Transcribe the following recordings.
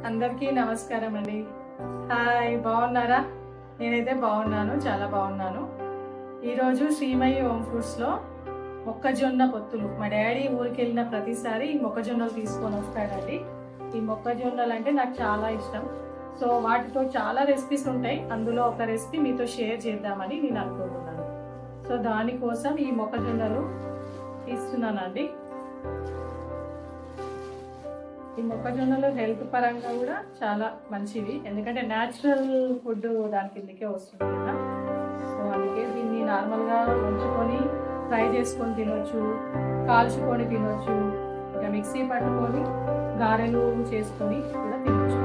అందరికీ నమస్కారం అండి. హాయ్, బాగున్నారా? నేనైతే బాగున్నాను, చాలా బాగున్నాను. ఈరోజు శ్రీమయి హోమ్ ఫుడ్స్లో మొక్కజొన్న పొత్తులు. మా డాడీ ఊరికి వెళ్ళిన ప్రతిసారి ఈ మొక్కజొన్నలు తీసుకొని వస్తాడండి. ఈ మొక్కజొన్నలు అంటే నాకు చాలా ఇష్టం. సో వాటితో చాలా రెసిపీస్ ఉంటాయి. అందులో ఒక రెసిపీ మీతో షేర్ చేద్దామని నేను అనుకుంటున్నాను. సో దానికోసం ఈ మొక్కజొన్నలు తీస్తున్నానండి. ఈ మొక్కజొన్నలు హెల్త్ పరంగా కూడా చాలా మంచివి, ఎందుకంటే న్యాచురల్ ఫుడ్ దాని కిందకే వస్తుంది కదా. సో అందుకే దీన్ని నార్మల్గా ఉంచుకొని ఫ్రై చేసుకొని తినొచ్చు, కాల్చుకొని తినొచ్చు, ఇంకా మిక్సీ పట్టుకొని గారెలు చేసుకొని కూడా తినొచ్చు.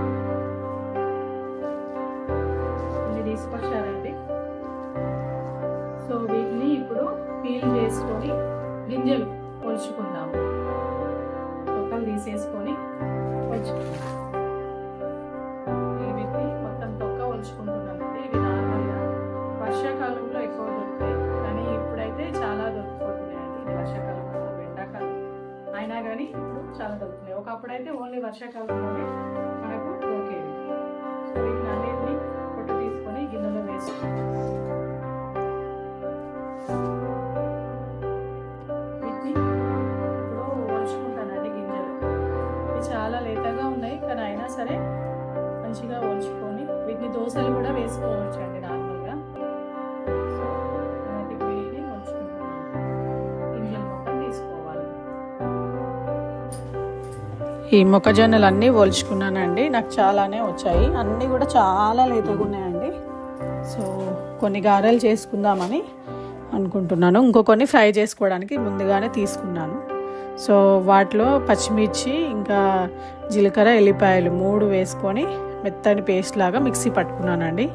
ఇది తీసుకొచ్చారండి. సో వీటిని ఇప్పుడు పీల్ చేసుకొని గింజలు ఒలుచుకుందాము. తొక్కలు తీసేసుకొని వీటిని మొత్తం తొక్క ఒలుచుకుంటున్నానండి. ఇవి నార్మల్గా వర్షాకాలంలో ఎక్కువ దొరుకుతాయి, కానీ ఇప్పుడైతే చాలా దొరుకుతున్నాయండి. ఇది వర్షాకాలంలో, ఎండాకాలం అయినా కానీ ఇప్పుడు చాలా దొరుకుతున్నాయి. ఒకప్పుడైతే ఓన్లీ వర్షాకాలంలోనే మనకు దొరికేది. సో వీటిని అన్నిటిని పొట్టు తీసుకొని గిన్నెలో వేసుకుంటాం. చాలా లేతగా ఉన్నాయి, కానీ అయినా సరే మంచిగా ఒలుచుకొని వీటిని దోశలు కూడా వేసుకోవచ్చు అండి నార్మల్గా. సో వీటిని ఒలుచుకుంటున్నాను. గింజలు మొత్తం తీసుకోవాలి. ఈ మొక్కజొన్నలు అన్నీ ఒలుచుకున్నానండి. నాకు చాలానే వచ్చాయి, అన్నీ కూడా చాలా లేతగా ఉన్నాయండి. సో కొన్ని గారెలు చేసుకుందామని అనుకుంటున్నాను. ఇంకొన్ని ఫ్రై చేసుకోవడానికి ముందుగానే తీసుకున్నాను. సో వాటిలో పచ్చిమిర్చి, ఇంకా జీలకర్ర, ఎల్లిపాయలు 3 వేసుకొని మెత్తని పేస్ట్ లాగా మిక్సీ పట్టుకున్నానండి.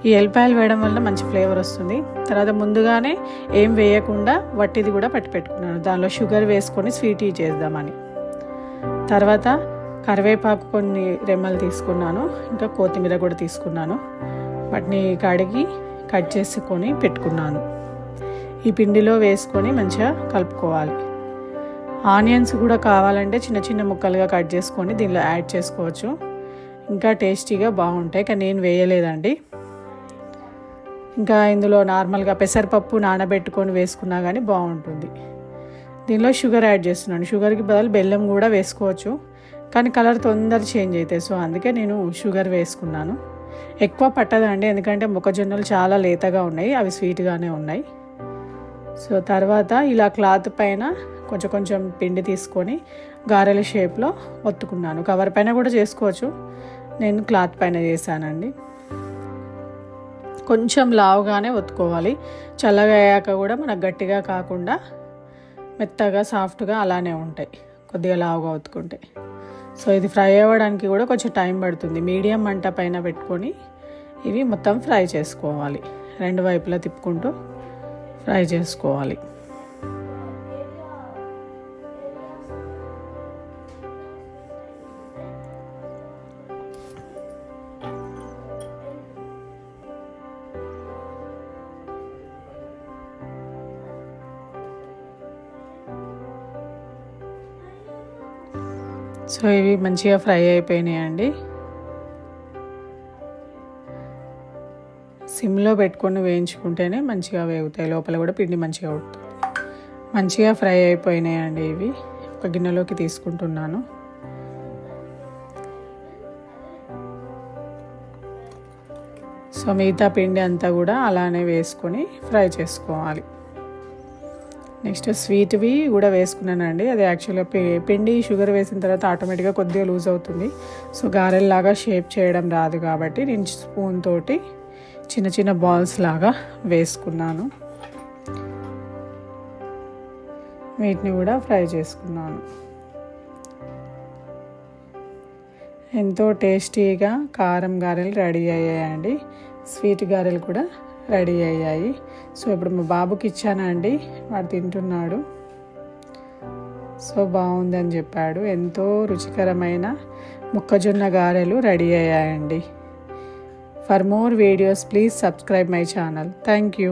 ఈ ఎల్లిపాయలు వేయడం వల్ల మంచి ఫ్లేవర్ వస్తుంది. తర్వాత ముందుగానే ఏం వేయకుండా వట్టిది కూడా పట్టి పెట్టుకున్నాను. దానిలో షుగర్ వేసుకొని స్వీట్ చేద్దామని. తర్వాత కరివేపాకు కొన్ని రెమ్మలు తీసుకున్నాను, ఇంకా కొత్తిమీర కూడా తీసుకున్నాను. వాటిని కడిగి కట్ చేసుకొని పెట్టుకున్నాను. ఈ పిండిలో వేసుకొని మంచిగా కలుపుకోవాలి. ఆనియన్స్ కూడా కావాలంటే చిన్న చిన్న ముక్కలుగా కట్ చేసుకొని దీనిలో యాడ్ చేసుకోవచ్చు, ఇంకా టేస్టీగా బాగుంటాయి. కానీ నేను వేయలేదండి. ఇంకా ఇందులో నార్మల్గా పెసరపప్పు నానబెట్టుకొని వేసుకున్నా కానీ బాగుంటుంది. దీనిలో షుగర్ యాడ్ చేస్తున్నాను. షుగర్కి బదులు బెల్లం కూడా వేసుకోవచ్చు, కానీ కలర్ తొందర చేంజ్ అవుతాయి. సో అందుకే నేను షుగర్ వేసుకున్నాను. ఎక్కువ పట్టదండి, ఎందుకంటే మొక్కజొన్నలు చాలా లేతగా ఉన్నాయి, అవి స్వీట్గానే ఉన్నాయి. సో తర్వాత ఇలా క్లాత్ పైన కొంచెం కొంచెం పిండి తీసుకొని గారెల షేప్లో ఒత్తుకున్నాను. కవర్ పైన కూడా చేసుకోవచ్చు, నేను క్లాత్ పైన చేశానండి. కొంచెం లావుగానే ఒత్తుకోవాలి. చల్లగా అయ్యాక కూడా మనకు గట్టిగా కాకుండా మెత్తగా సాఫ్ట్గా అలానే ఉంటాయి, కొద్దిగా లావుగా ఒత్తుకుంటే. సో ఇది ఫ్రై అవ్వడానికి కూడా కొంచెం టైం పడుతుంది. మీడియం మంట పైన పెట్టుకొని ఇవి మొత్తం ఫ్రై చేసుకోవాలి. 2 వైపులా తిప్పుకుంటూ ఫ్రై చేసుకోవాలి. సో ఇవి మంచిగా ఫ్రై అయిపోయినాయండి. సిమ్లో పెట్టుకొని వేయించుకుంటేనే మంచిగా వేగుతాయి, లోపల కూడా పిండి మంచిగా ఉడుతుంది. మంచిగా ఫ్రై అయిపోయినాయండి. ఇవి ఒక గిన్నెలోకి తీసుకుంటున్నాను. సో మిగతా పిండి అంతా కూడా అలానే వేసుకొని ఫ్రై చేసుకోవాలి. నెక్స్ట్ స్వీట్వి కూడా వేసుకున్నానండి. అది యాక్చువల్గా పిండి షుగర్ వేసిన తర్వాత ఆటోమేటిక్గా కొద్దిగా లూజ్ అవుతుంది. సో గారెల్లాగా షేప్ చేయడం రాదు కాబట్టి నేను స్పూన్ తోటి చిన్న చిన్న బాల్స్ లాగా వేసుకున్నాను. వీటిని కూడా ఫ్రై చేసుకున్నాను. ఎంతో టేస్టీగా కారం గారెలు రెడీ అయ్యాయండి. స్వీట్ గారెలు కూడా రెడీ అయ్యాయి. సో ఇప్పుడు మా బాబుకి ఇచ్చానండి, వాడు తింటున్నాడు. సో బాగుందని చెప్పాడు. ఎంతో రుచికరమైన మొక్కజొన్న గారెలు రెడీ అయ్యాయండి. For more videos, please subscribe my channel. Thank you.